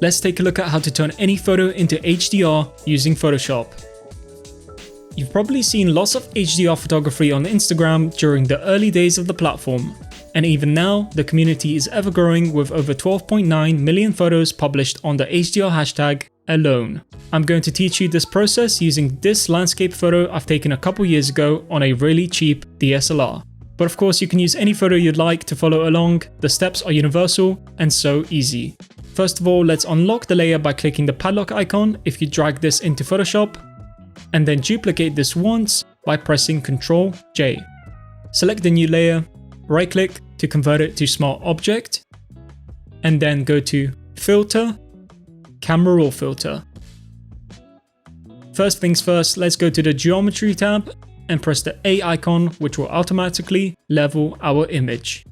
let's take a look at how to turn any photo into HDR using Photoshop. You've probably seen lots of HDR photography on Instagram during the early days of the platform, and even now, the community is ever growing with over 12.9 million photos published on the HDR hashtag alone. I'm going to teach you this process using this landscape photo I've taken a couple years ago on a really cheap DSLR. But of course, you can use any photo you'd like to follow along. The steps are universal and so easy. First of all, let's unlock the layer by clicking the padlock icon if you drag this into Photoshop, and then duplicate this once by pressing Ctrl J. Select the new layer, right click to convert it to Smart Object, and then go to Filter, Camera Raw Filter. First things first, let's go to the Geometry tab and press the A icon, which will automatically level our image.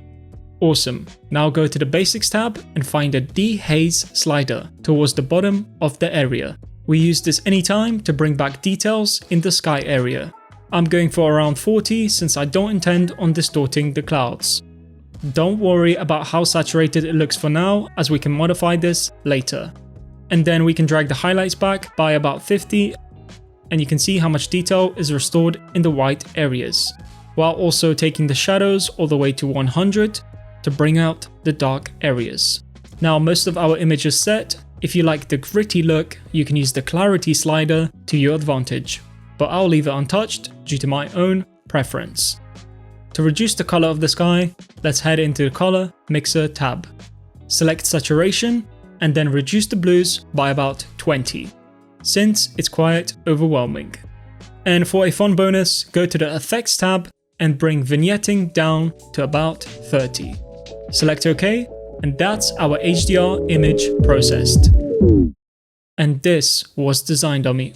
Awesome. Now go to the Basics tab and find the Dehaze slider towards the bottom of the area. We use this anytime to bring back details in the sky area. I'm going for around 40 since I don't intend on distorting the clouds. Don't worry about how saturated it looks for now, as we can modify this later. And then we can drag the highlights back by about 50, and you can see how much detail is restored in the white areas, while also taking the shadows all the way to 100 to bring out the dark areas. Now most of our image is set. If you like the gritty look, you can use the clarity slider to your advantage, but I'll leave it untouched due to my own preference. To reduce the color of the sky, let's head into the Color Mixer tab. Select Saturation and then reduce the blues by about 20, since it's quite overwhelming. And for a fun bonus, go to the Effects tab and bring vignetting down to about 30. Select OK, and that's our HDR image processed. And this was Design Dummy.